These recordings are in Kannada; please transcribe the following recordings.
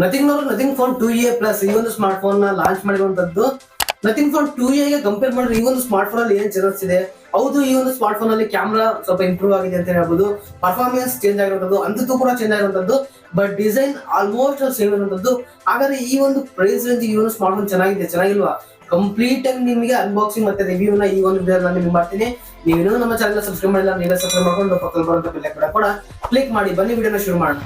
ನಥಿಂಗ್ ಫೋನ್ 2A ಪ್ಲಸ್ ಈ ಒಂದು ಸ್ಮಾರ್ಟ್ ಫೋನ್ ನ ಲಾಂಚ್ ಮಾಡಿರುವಂತದ್ದು. ನಥಿಂಗ್ ಫೋನ್ 2A ಗೆ ಕಂಪೇರ್ ಮಾಡಿದ್ರೆ ಈ ಒಂದು ಸ್ಮಾರ್ಟ್ ಫೋನ್ ಅಲ್ಲಿ ಏನ್ ಚೇಂಜಸ್ ಇದೆ. ಹೌದು, ಈ ಒಂದು ಸ್ಮಾರ್ಟ್ ಫೋನ್ ಅಲ್ಲಿ ಕ್ಯಾಮ್ರಾ ಸ್ವಲ್ಪ ಇಂಪ್ರೂವ್ ಆಗಿದೆ ಅಂತ ಹೇಳ್ಬೋದು, ಪರ್ಫಾರ್ಮೆನ್ಸ್ ಚೇಂಜ್ ಆಗಿರುವಂತದ್ದು, ಅಂತದ್ದು ಕೂಡ ಚೇಂಜ್ ಆಗಿರುವಂತದ್ದು, ಬಟ್ ಡಿಸೈನ್ ಆಲ್ಮೋಸ್ಟ್ ಸೇಮ್ ಇರುವಂತದ್ದು. ಹಾಗಾದ್ರೆ ಈ ಒಂದು ಪ್ರೈಸ್ ರೇಂಜ್ ಈ ಒಂದು ಸ್ಮಾರ್ಟ್ ಫೋನ್ ಚೆನ್ನಾಗಿಲ್ವಾ? ಕಂಪ್ಲೀಟ್ ಆಗಿ ನಿಮಗೆ ಅನ್ಬಾಕ್ಸಿಂಗ್ ಮತ್ತೆ ರಿವ್ಯೂ ನ ಈ ಒಂದು ವಿಡಿಯೋ ನಿಮಗೆ ಮಾಡ್ತೀನಿ. ನೀವೇನೋ ನಮ್ಮ ಚಾನಲ್ ಸಬ್ಸ್ಕ್ರೈಬ್ ಮಾಡಿಲ್ಲ, ನೀವೇ ಸಬ್ಸ್ಕ್ರೈಬ್ ಮಾಡ್ಕೊಂಡು ಪಕ್ಕದಲ್ಲಿ ಬರುವಂತ ಬೆಲ್ ಐಕಾನ್ ಕೂಡ ಕ್ಲಿಕ್ ಮಾಡಿ. ಬನ್ನಿ ವಿಡಿಯೋನ ಶುರು ಮಾಡೋಣ.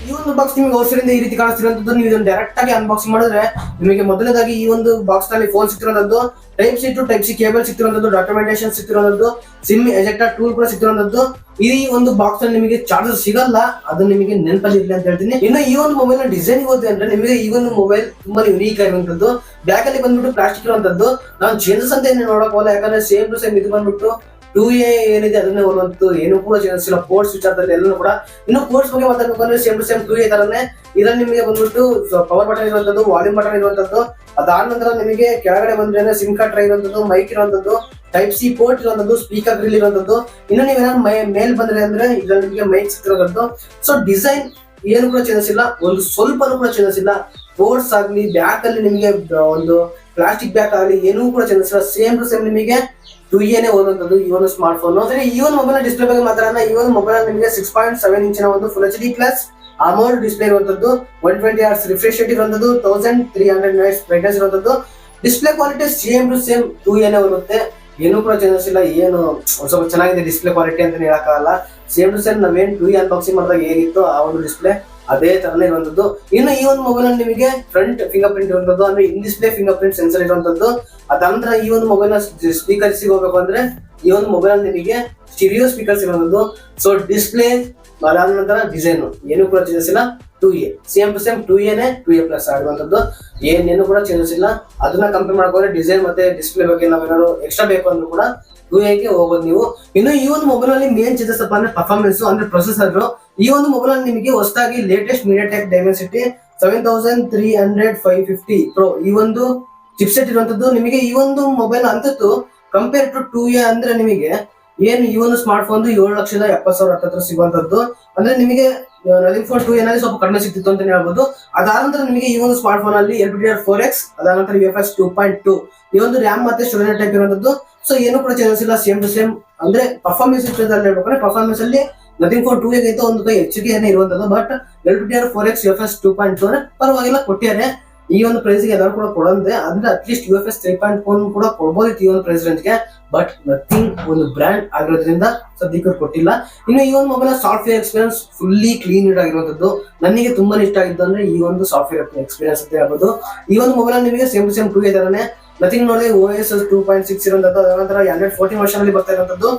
ಈ ಒಂದು ಬಾಕ್ಸ್ ನಿಮಗೆ ಹೊಸರಿಂದ ಈ ರೀತಿ ಕಾಣಿಸ್ತಿರುವಂತದ್ದು. ನೀವು ಇದನ್ನು ಡೈರೆಕ್ಟ್ ಆಗಿ ಅನ್ಬಾಕ್ಸಿಂಗ್ ಮಾಡಿದ್ರೆ ನಿಮಗೆ ಮೊದಲನೇದಾಗಿ ಈ ಒಂದು ಬಾಕ್ಸ್ ನಲ್ಲಿ ಫೋನ್ ಸಿಕ್ತಿರುವಂತದ್ದು, type C to type C cable ಸಿಕ್ತಿರುವಂತದ್ದು, ಡಾಕ್ಯುಮೆಂಟೇಶನ್ ಸಿಕ್ತಿರುವಂತದ್ದು, ಸಿಮ್ ಎಜೆಕ್ಟರ್ ಟೂಲ್ ಕೂಡ ಸಿಕ್ತಿರುವಂತದ್ದು. ಈ ಒಂದು ಬಾಕ್ಸ್ ನಲ್ಲಿ ನಿಮಗೆ ಚಾರ್ಜರ್ ಸಿಗಲ್ಲ, ಅದು ನಿಮಗೆ ನೆನಪಲ್ಲಿ ಇರಲಿ ಅಂತ ಹೇಳ್ತೀನಿ. ಇನ್ನು ಈ ಒಂದು ಮೊಬೈಲ್ ನ ಡಿಸೈನ್ ಹೋದ್ರೆ ಅಂದ್ರೆ ನಿಮಗೆ ಈ ಒಂದು ಮೊಬೈಲ್ ತುಂಬಾ ಯುನೀಕ್ ಆಗಿರುವಂತದ್ದು. ಬ್ಯಾಕ್ ಅಲ್ಲಿ ಬಂದ್ಬಿಟ್ಟು ಪ್ಲಾಸ್ಟಿಕ್ ಇರುವಂತದ್ದು. ನಾನು ಚೇಂಜಸ್ ಅಂತ ಏನು ನೋಡಕ್ ಹೋಗಲ್ಲ, ಯಾಕಂದ್ರೆ ಸೇಮ್ ಟು ಸೇಮ್ ಇದು ಬಂದ್ಬಿಟ್ಟು 2A ಏನಿದೆ ಅದನ್ನೇ ಹೋಲುವಂತದ್ದು, ಏನು ಕೂಡ ಚೇಂಜಸ್ ಇಲ್ಲ. ಪೋರ್ಟ್ಸ್ ವಿಚಾರದಲ್ಲಿ ಎಲ್ಲರೂ ಕೂಡ. ಇನ್ನು ಪೋರ್ಟ್ಸ್ ಬಗ್ಗೆ ಮಾತಾಡ್ಬೇಕು ಅಂದ್ರೆ ಸೇಮ್ ಟು ಸೇಮ್ 2A ತರನೇ ಇದರಲ್ಲಿ ನಿಮಗೆ ಬಂದ್ಬಿಟ್ಟು ಪವರ್ ಬಟನ್ ಇರುವಂತದ್ದು, ವಾಲ್ಯೂಮ್ ಬಟನ್ ಇರುವಂತದ್ದು. ಅದಾದ ನಂತರ ನಿಮಗೆ ಕೆಳಗಡೆ ಬಂದ್ರೆ ಸಿಮ್ ಕಾರ್ಡ್ ಟ್ರೈ ಇರುವಂತದ್ದು, ಮೈಕ್ ಇರುವಂತದ್ದು, ಟೈಪ್ ಸಿ ಪೋರ್ಟ್ ಇರುವಂತದ್ದು, ಸ್ಪೀಕರ್ ಗ್ರಿಲ್ ಇರುವಂತದ್ದು. ಇನ್ನು ನೀವೇನಾದ್ರು ಮೇಲ್ ಬಂದ್ರೆ ಅಂದ್ರೆ ಇದ್ರಲ್ಲಿ ನಿಮಗೆ ಮೈಕ್ ಸಿಕ್ತಿರೋದು. ಸೊ ಡಿಸೈನ್ ಏನು ಕೂಡ ಚೇಂಜಸ್ ಇಲ್ಲ, ಒಂದು ಸ್ವಲ್ಪನೂ ಕೂಡ ಚೇಂಜಸ್ ಇಲ್ಲ. ಪೋರ್ಟ್ಸ್ ಆಗ್ಲಿ, ಬ್ಯಾಕ್ ಅಲ್ಲಿ ನಿಮಗೆ ಒಂದು ಪ್ಲಾಸ್ಟಿಕ್ ಬ್ಯಾಕ್ ಆಗಲಿ, ಏನೂ ಕೂಡ ಚೇಂಜಸ್ ಇಲ್ಲ. ಸೇಮ್ ಟು ಸೇಮ್ ನಿಮಗೆ 2A ಓದುವಂತದ್ದು ಈ ಒಂದು ಸ್ಮಾರ್ಟ್ ಫೋನ್. ಈ ಒಂದು ಮೊಬೈಲ್ ಡಿಸ್ಪ್ಲೇ ಬಗ್ಗೆ ಮಾತಾಡೋಣ. ಈ ಒಂದು ಮೊಬೈಲ್ ನಿಮಗೆ 6.7 ಇಂಚಿನ ಒಂದು full HD plus AMOLED display ಇರುವಂತದ್ದು, 120 Hz ರಿಫ್ರೆಶ್ ರೇಟ್ ಇರುವಂತದ್ದು, 1300 ನೈಟ್ಸ್ ಬ್ರೈಟ್ನೆಸ್ ಇರುವಂತದ್ದು. Display quality same to same 2A ಬರುತ್ತೆ, ಏನೂ ಕೂಡ ಚೇಂಜಸ್ ಇಲ್ಲ. ಏನು ಸ್ವಲ್ಪ ಚೆನ್ನಾಗಿದೆ ಡಿಸ್ಪ್ಲೇ ಕ್ವಾಲಿಟಿ ಅಂತ ಹೇಳಕ್ಕಾಗಲ್ಲ. ಸೇಮ್ ಟು ಸೇಮ್ ನಾವೇನ್ 2A ಅನ್ಬಾಕ್ಸಿಂಗ್ ಮಾಡಿದಾಗ ಹೇಗಿತ್ತು ಆ ಒಂದು ಡಿಸ್ಪ್ಲೇ ಅದೇ ತರನೇ ಇರುವಂತದ್ದು. ಇನ್ನು ಈ ಒಂದು ಮೊಬೈಲ್ ಅಲ್ಲಿ ನಿಮಗೆ ಫ್ರಂಟ್ ಫಿಂಗರ್ ಪ್ರಿಂಟ್ ಇರುವಂತದ್ದು, ಅಂದ್ರೆ ಇನ್ ಡಿಸ್ಪ್ಲೇ ಫಿಂಗರ್ ಪ್ರಿಂಟ್ ಸೆನ್ಸರ್ ಇರುವಂತದ್ದು. ಅದಂತರ ಈ ಒಂದು ಮೊಬೈಲ್ ನ ಸ್ಪೀಕರ್ ಹೋಗಬೇಕು ಅಂದ್ರೆ ಈ ಒಂದು ಮೊಬೈಲ್ ಅಲ್ಲಿ ನಿಮಗೆ ಸ್ಟಿರಿಯೋ ಸ್ಪೀಕರ್ಸ್ ಇರುವಂತದ್ದು. ಸೊ ಡಿಸ್ಪ್ಲೇ ಅದಾದ ನಂತರ ಡಿಸೈನ್ ಏನು ಕೂಡ ಚೇಂಜಸ್ ಇಲ್ಲ. 2A same to same 2A plus ಆಗಿರುವಂತದ್ದು, ಏನೇನು ಕೂಡ ಚೇಂಜಸ್ ಇಲ್ಲ. ಅದನ್ನ ಕಂಪೇರ್ ಮಾಡ್ಕೊಂಡ್ರೆ ಡಿಸೈನ್ ಮತ್ತೆ ಡಿಸ್ಪ್ಲೇ ಬಗ್ಗೆ ನಾವೇನಾದ್ರು ಎಕ್ಸ್ಟ್ರಾ ಬೇಕು ಅಂದ್ರೂ ಕೂಡ 2A ಗೆ ಹೋಗೋದು ನೀವು. ಇನ್ನು ಈ ಒಂದು ಮೊಬೈಲ್ ಅಲ್ಲಿ ಮೇನ್ ಚೇಂಜಸ್ ಅಪ್ಪ ಅಂದ್ರೆ ಪರ್ಫಾರ್ಮೆನ್ಸ್, ಅಂದ್ರೆ ಪ್ರೊಸೆಸರ್. ಈ ಒಂದು ಮೊಬೈಲ್ ಅಲ್ಲಿ ನಿಮಗೆ ಹೊಸದಾಗಿ ಲೇಟೆಸ್ಟ್ MediaTek Dimensity 7300 550 Pro ಈ ಒಂದು ಚಿಪ್ಸೆಟ್ ಇರುವಂತದ್ದು. ನಿಮಗೆ ಈ ಒಂದು ಮೊಬೈಲ್ ಅಂತದ್ದು ಕಂಪೇರ್ ಟು 2A ಅಂದ್ರೆ ನಿಮಗೆ ಏನು ಈ ಒಂದು ಸ್ಮಾರ್ಟ್ ಫೋನ್ 7,70,000 ಹತ್ರ ಸಿಗುವಂತದ್ದು. ಅಂದ್ರೆ ನಿಮಗೆ ನಥಿಂಗ್ ಫೋನ್ 2A ನಲ್ಲಿ ಸ್ವಲ್ಪ ಕಡಿಮೆ ಸಿಕ್ತಿತ್ತು ಅಂತ ಹೇಳ್ಬೋದು. ಅದಾದ ನಂತರ ನಿಮಗೆ ಈ ಒಂದು ಸ್ಮಾರ್ಟ್ ಫೋನ್ ಅಲ್ಲಿ LPDDR4X, ಅದಾದ ನಂತರ UFS 2.2 ಈ ಒಂದು ರ್ಯಾಮ್ ಮತ್ತೆ ಸ್ಟೋರೇಜ್ ಟೈಪ್ ಇರುವಂತದ್ದು. ಸೊ ಏನು ಕೂಡ ಚೇಂಜಸ್ ಇಲ್ಲ, ಸೇಮ್ ಟು ಸೇಮ್. ಅಂದ್ರೆ ಪರ್ಫಾರ್ಮೆನ್ಸ್ ಹೇಳ್ಬೇಕಂದ್ರೆ ಪರ್ಫಾರ್ಮೆನ್ಸ್ ಅಲ್ಲಿ ನಥಿಂಗ್ ಫೋನ್ 2A ಗಿಂತ ಒಂದು ಕೈ ಹೆಚ್ಚಿಗೆ ಇರುವಂತದ್ದು. ಬಟ್ LPDDR4X UFS 2.2 ಪರವಾಗಿಲ್ಲ ಕೊಟ್ಟಿದ್ದಾರೆ. ಈ ಒಂದು ಪ್ರೈಸ್ ಗೆ ಎಲ್ಲರೂ ಕೂಡ ಕೊಡಂತೆ, ಅಂದ್ರೆ ಅಟ್ಲೀಸ್ಟ್ UFS 3.1 ಕೂಡ ಕೊಡ್ಬೋದಿತ್ತು ಈ ಒಂದು ಪ್ರೈಸ್ ರೇಂಜ್ ಗೆ. ಬಟ್ ನಥಿಂಗ್ ಒಂದು ಬ್ರ್ಯಾಂಡ್ ಆಗಿರೋದ್ರಿಂದ ಸದ್ಯಕ್ಕೆ ಕೊಟ್ಟಿಲ್ಲ. ಇನ್ನು ಈ ಒಂದು mobile software experience fully clean ಆಗಿರುವಂತದ್ದು. ನನಗೆ ತುಂಬಾ ಇಷ್ಟ ಆಗಿದ್ದು ಅಂದ್ರೆ ಈ ಒಂದು ಸಾಫ್ಟ್ವೇರ್ ಎಕ್ಸ್ಪೀರಿಯನ್ಸ್ ಅಂತ ಹೇಳ್ಬೋದು. ಈ ಒಂದು ಮೊಬೈಲ್ ನಿಮಗೆ ಸೇಮ್ ಟು ಸೇಮ್ 2A ತರನೇ ನಥಿಂಗ್ ನೋಡಿ OS 2.6 ಇರುವಂತದ್ದು. ಅದರ ನಂತರ Android 14 ವರ್ಷನ್ ಅಲ್ಲಿ ಬರ್ತಾ ಇರುವಂತದ್ದು.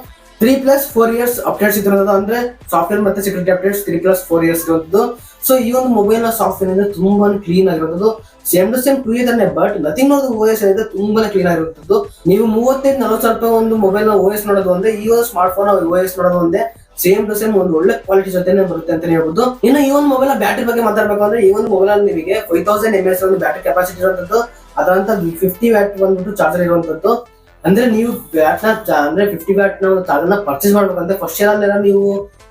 3+4 years ಅಪ್ಡೇಟ್ಸ್ ಇರುವಂತದ್ದು, ಅಂದ್ರೆ ಸಾಫ್ಟ್ವೇರ್ ಮತ್ತೆ ಸೆಕ್ಯೂರಿಟಿ ಅಪ್ಡೇಟ್ಸ್ 3+4 years ಇರುವಂತದ್ದು. ಸೊ ಈ ಒಂದು ಮೊಬೈಲ್ ನ ಸಾಫ್ಟ್ವೇರ್ ಇಂದ ತುಂಬಾ ಕ್ಲೀನ್ ಆಗಿರುವಂತದ್ದು, ಸೇಮ್ ಟು ಸೇಮ್ 2A ತಾನೆ. ಬಟ್ ನಥಿಂಗ್ ನೋಡೋದು OS ಇದೆ ತುಂಬಾನೇ ಕ್ಲೀನ್ ಆಗಿರುವಂತದ್ದು. ನೀವು 35-40 ರೂಪಾಯಿ ಒಂದು ಮೊಬೈಲ್ ನ OS ನೋಡೋದು ಒಂದೇ, ಈ ಒಂದು ಸ್ಮಾರ್ಟ್ ಫೋನ್ OS ನೋಡೋದು ಒಂದೇ. ಸೇಮ್ ಟು ಸೇಮ್ ಒಂದು ಒಳ್ಳೆ ಕ್ವಾಲಿಟಿ ಜೊತೆನೆ ಬರುತ್ತೆ ಅಂತ ಹೇಳ್ಬೋದು. ಇನ್ನು ಈ ಒಂದು ಮೊಬೈಲ್ ಬ್ಯಾಟರಿ ಬಗ್ಗೆ ಮಾತಾಡ್ಬೇಕು ಅಂದ್ರೆ ಈ ಒಂದು ಮೊಬೈಲ್ ಅಲ್ಲಿ ನಿಮಗೆ 5000 mAh ಒಂದು ಬ್ಯಾಟರಿ ಕೆಪಾಸಿಟಿ ಇರುವಂತದ್ದು. ಅದಂತ 50 ವ್ಯಾಟ್ ಬಂದ್ಬಿಟ್ಟು ಚಾರ್ಜರ್ ಇರುವಂತದ್ದು. ಅಂದ್ರೆ ನೀವು ಬ್ಯಾಟ್ ಅಂದ್ರೆ 50 ವ್ಯಾಟ್ ನ ಚಾರ್ಜರ್ ನ ಪರ್ಚೇಸ್ ಮಾಡ್ಬೇಕಂದ್ರೆ ಫಸ್ಟ್ ಇಯರ್ ಅಲ್ಲಿ ನೀವು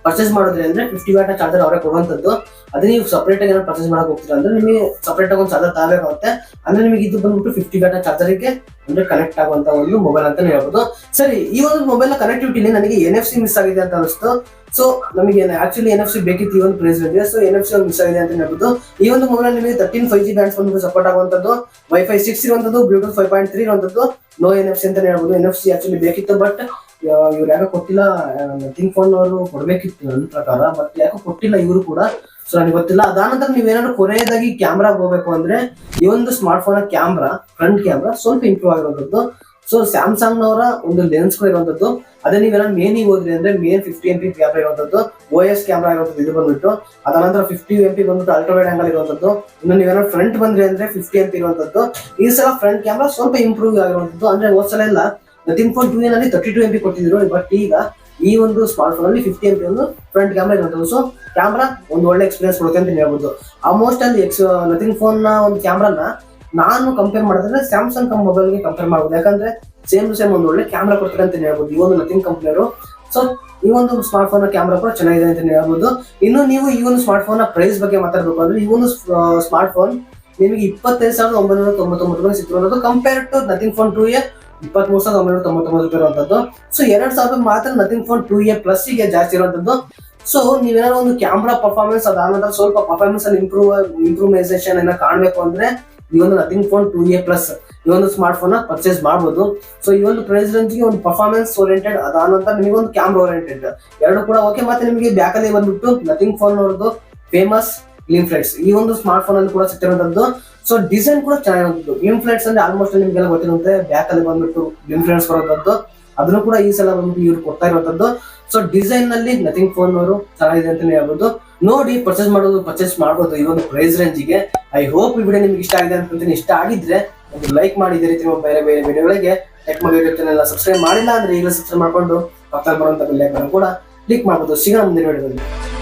ಪರ್ಚೇಸ್ ಮಾಡಿದ್ರೆ ಅಂದ್ರೆ 50 ವ್ಯಾಟ್ ನ ಚಾರ್ಜರ್ ಅವರೇ ಕೊಡುವಂತದ್ದು. ಅದೇ ನೀವು ಸಪರೇಟ್ ಆಗಿ ಪರ್ಚೇಸ್ ಮಾಡಕ್ ಹೋಗ್ತೀರಾ ಅಂದ್ರೆ ನಿಮಗೆ ಸಪರೇಟ್ ಆಗಿ ಒಂದು ಚಾರ್ಜರ್ ತಗೋಬೇಕಾಗುತ್ತೆ. ಅಂದ್ರೆ ನಿಮಗೆ ಇದು ಬಂದ್ಬಿಟ್ಟು 50 ವ್ಯಾಟ್ ನ ಚಾರ್ಜರ್ ಗೆ ಅಂದ್ರೆ ಕನೆಕ್ಟ್ ಆಗುವಂತ ಒಂದು ಮೊಬೈಲ್ ಅಂತಾನೆ ಹೇಳ್ಬೋದು. ಸರಿ, ಈ ಒಂದು ಮೊಬೈಲ್ ನ ಕನೆಕ್ಟಿವಿಟಿ ನನಗೆ NFC ಮಿಸ್ ಆಗಿದೆ ಅಂತ ಅನಿಸ್ತು. ಸೊ ನಮಗೆ ಆಕ್ಚುಲಿ NFC ಬೇಕಿತ್ತು ಈ ಒಂದು price range. So NFC miss ಆಗಿದೆ ಅಂತ ಹೇಳ್ಬೋದು. ಈ ಒಂದು ಮೊಬೈಲ್ ನಿಮಗೆ 13 5G ಬ್ಯಾಂಡ್ಸ್ ಬಂದ್ಬಿಟ್ಟು ಸಪೋರ್ಟ್ ಆಗುವಂತದ್ದು, Wi-Fi 6 ಇರುವಂತದ್ದು, Bluetooth 5.3 ಇರುವಂತದ್ದು, ನೋ NFC ಅಂತ ಹೇಳ್ಬೋದು. NFC ಆಕ್ಚುಲಿ ಬೇಕಿತ್ತು, ಬಟ್ ಇವ್ರು ಯಾಕೋ ಕೊಟ್ಟಿಲ್ಲ. ನಥಿಂಗ್ ಫೋನ್ ಅವರು ಕೊಡ್ಬೇಕಿತ್ತು ನನ್ನ ಪ್ರಕಾರ, ಬಟ್ ಯಾಕೋ ಕೊಟ್ಟಿಲ್ಲ ಇವರು ಕೂಡ. ಸೊ ನನಗೆ ಗೊತ್ತಿಲ್ಲ. ಅದಾನಂತರ ನೀವೇನಾದ್ರು ಕೊನೆಯದಾಗಿ ಕ್ಯಾಮ್ರಾ ಹೋಗ್ಬೇಕು ಅಂದ್ರೆ ಈ ಒಂದು smart phone camera, front camera ಸ್ವಲ್ಪ ಇಂಪ್ರೂವ್ ಆಗಿರುವಂತದ್ದು. ಸೊ ಸ್ಯಾಮ್ಸಂಗ್ ನವರ ಒಂದು ಲೆನ್ಸ್ ಕೂಡ ಇರುವಂತದ್ದು. ಅದೇ ನೀವೇನಾದ್ರು ಮೇನಿಗೆ ಹೋದ್ರಿ ಅಂದ್ರೆ ಮೇನ್ 50 MP ಕ್ಯಾಮ್ರಾ ಇರುವಂತದ್ದು, OS ಕ್ಯಾಮ್ರಾ ಇರುವಂತದ್ದು ಇದು ಬಂದ್ಬಿಟ್ಟು. ಅದಾನಂತರ 50 MP ಬಂದ್ಬಿಟ್ಟು ಅಲ್ಟ್ರಾವೈಡ್ ಆಂಗಲ್ ಇರುವಂತದ್ದು. ಇನ್ನು ನೀವೇನಾದ್ರು ಫ್ರಂಟ್ ಬಂದ್ರಿ ಅಂದ್ರೆ 50 MP ಇರುವಂತದ್ದು. ಈ ಸಲ ಫ್ರಂಟ್ ಕ್ಯಾಮ್ರಾ ಸ್ವಲ್ಪ ಇಂಪ್ರೂವ್ ಆಗಿರುವಂತದ್ದು. ಅಂದ್ರೆ ಹೋದ್ಸಲ ಎಲ್ಲ ನಥಿಂಗ್ ಫೋನ್ 2A ನಲ್ಲಿ 32 MP ಕೊಟ್ಟಿದ್ರು, ಬಟ್ ಈಗ ಈ ಒಂದು ಸ್ಮಾರ್ಟ್ ಫೋನ್ ಅಲ್ಲಿ 50 MP ಒಂದು ಫ್ರಂಟ್ ಕ್ಯಾಮ್ರಾ ಇರುವಂತದ್ದು. ಸೊ ಕ್ಯಾಮ್ರಾ ಒಂದು ಒಳ್ಳೆ ಎಕ್ಸ್ಪೀರಿಯನ್ಸ್ ಕೊಡುತ್ತೆ ಅಂತ ಹೇಳ್ಬೋದು. ಆಲ್ಮೋಸ್ಟ್ ಅಲ್ಲಿ ನಥಿಂಗ್ ಫೋನ್ ನ ಒಂದು ಕ್ಯಾಮ್ರಾನ ನಾನು ಕಂಪೇರ್ ಮಾಡಿದ್ರೆ ಸ್ಯಾಮ್ಸಂಗ್ ಮೊಬೈಲ್ಗೆ ಕಂಪೇರ್ ಮಾಡ್ಬೋದು. ಯಾಕಂದ್ರೆ ಸೇಮ್ ಟು ಸೇಮ್ ಒಂದು ಒಳ್ಳೆ ಕ್ಯಾಮ್ರಾ ಕೊಡ್ತಾರೆ ಅಂತ ಹೇಳ್ಬೋದು ಈ ಒಂದು ನಥಿಂಗ್ ಕಂಪ್ನಿಯವರು. ಸೊ ಈ ಒಂದು ಸ್ಮಾರ್ಟ್ ಫೋನ್ ಕ್ಯಾಮ್ರಾ ಕೂಡ ಚೆನ್ನಾಗಿದೆ ಅಂತ ಹೇಳ್ಬೋದು. ಇನ್ನು ನೀವು ಈ ಒಂದು ಸ್ಮಾರ್ಟ್ ಫೋನ್ ನ ಪ್ರೈಸ್ ಬಗ್ಗೆ ಮಾತಾಡಬೇಕು ಅಂದ್ರೆ ಈ ಒಂದು ಸ್ಮಾರ್ಟ್ ಫೋನ್ ನಿಮಗೆ 25,999 ಸಿಕ್ಕಿರುವಂತದ್ದು compare to Nothing phone 2A 23,999 ಇರುವಂತದ್ದು. ಸೊ 2,000 ಮಾತ್ರ ನಥಿಂಗ್ ಫೋನ್ 2A ಪ್ಲಸ್ ಗೆ ಜಾಸ್ತಿ ಇರುವಂತದ್ದು. ಸೊ ನೀವೇನಾದ್ರು ಒಂದು ಕ್ಯಾಮ್ರಾ ಪರ್ಫಾರ್ಮೆನ್ಸ್ ಅದಾದ ನಂತರ ಸ್ವಲ್ಪ ಪರ್ಫಾರ್ಮೆನ್ಸ್ ಅಲ್ಲಿ ಇಂಪ್ರೂವೈಸೇಷನ್ ಏನೋ ಕಾಣಬೇಕು ಅಂದ್ರೆ ಈ ಒಂದು ನಥಿಂಗ್ ಫೋನ್ 2A ಪ್ಲಸ್ ಈ ಒಂದು ಸ್ಮಾರ್ಟ್ ಫೋನ್ ನ ಪರ್ಚೇಸ್ ಮಾಡಬಹುದು. ಸೊ ಈ ಒಂದು ಪ್ರೈಸ್ ರೇಂಜ್ ಗೆ ಒಂದು ಪರ್ಫಾರ್ಮೆನ್ಸ್ ಓರಿಯೆಂಟೆಡ್ ಅದಾದ ನಂತರ ನಿಮಗೆ ಒಂದು ಕ್ಯಾಮ್ರಾ ಓರಿಯೆಂಟೆಡ್ ಎರಡು ಕೂಡ ಓಕೆ. ಮತ್ತೆ ನಿಮಗೆ ಬ್ಯಾಕ್ ಅಲ್ಲಿ ಬಂದ್ಬಿಟ್ಟು ನಥಿಂಗ್ ಫೋನ್ ಅವ್ರದ್ದು ಫೇಮಸ್ ಗ್ಲಿಮ್ ಫ್ಲೈಟ್ಸ್ ಈ ಒಂದು ಸ್ಮಾರ್ಟ್ ಫೋನ್ ಅಲ್ಲಿ ಕೂಡ ಸಿಕ್ತಿರುವಂತದ್ದು. ಸೊ ಡಿಸೈನ್ ಕೂಡ ಚೆನ್ನಾಗಿರುವಂತದ್ದು. ಗ್ಲಿಮ್ ಫ್ಲೈಟ್ಸ್ ಅಂದ್ರೆ ಆಲ್ಮೋಸ್ಟ್ ನಿಮ್ಗೆಲ್ಲ ಗೊತ್ತಿರುತ್ತೆ, ಬ್ಯಾಕ್ ಅಲ್ಲಿ ಬಂದ್ಬಿಟ್ಟು ಗ್ಲಿಮ್ ಫ್ಲೈಟ್ಸ್ ಬರುವಂತದ್ದು, ಅದನ್ನು ಕೂಡ ಈ ಸಲ ಬಂದ್ಬಿಟ್ಟು ಇವ್ರು ಕೊಡ್ತಾ ಇರುವಂತದ್ದು. ಸೊ ಡಿಸೈನ್ ನಲ್ಲಿ ನಥಿಂಗ್ ಫೋನ್ ಅವರು ಚೆನ್ನಾಗಿದೆ ಅಂತ ಹೇಳ್ಬೋದು. ನೋಡಿ ಪರ್ಚೇಸ್ ಮಾಡಬಹುದು ಈ ಒಂದು ಪ್ರೈಸ್ ರೇಂಜಿಗೆ. ಐ ಹೋಪ್ ಈ ವಿಡಿಯೋ ನಿಮ್ಗೆ ಇಷ್ಟ ಆಗಿದೆ ಅನ್ಕೊಂತೀನಿ. ಇಷ್ಟ ಆಗಿದ್ರೆ ಒಂದು ಲೈಕ್ ಮಾಡಿ, ಇದೇ ರೀತಿ ಬೇರೆ ಬೇರೆ ವಿಡಿಯೋಗಳಿಗೆ ಟೆಕ್ ಮಗ ಯೂಟ್ಯೂಬ್ ಚಾನೆಲ್ ಸಬ್ಸ್ಕ್ರೈಬ್ ಮಾಡಿಲ್ಲ ಅಂದ್ರೆ ಈಗಲೇ ಸಬ್ಸ್ಕ್ರೈಬ್ ಮಾಡ್ಕೊಂಡು ಪಕ್ಕದಲ್ಲಿ ಬರುವಂತ ಬೆಲ್ ಐಕಾನ್ ಕೂಡ ಕ್ಲಿಕ್ ಮಾಡಬಹುದು. ಸಿಗೋಣ ಮುಂದಿನ ವಿಡಿಯೋದಲ್ಲಿ.